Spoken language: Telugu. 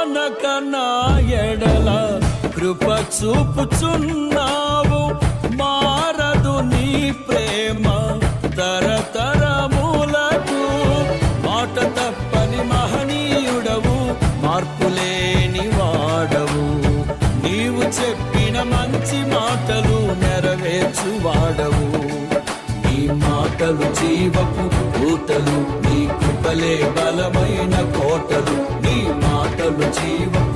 మానక నా ఎడల కృప చూపుచున్నావు. మారదు నీ ప్రేమ తరతరములకు. మాట తప్పని మహనీయుడవు, మార్పులేని వాడవు. నీవు చెప్పిన మంచి మాటలు నెరవేర్చువాడవు. నీ మాటలు జీవపు ఊటలు, నీ కృపలే బలమైన కోటలు. నీ మాటలు జీవపు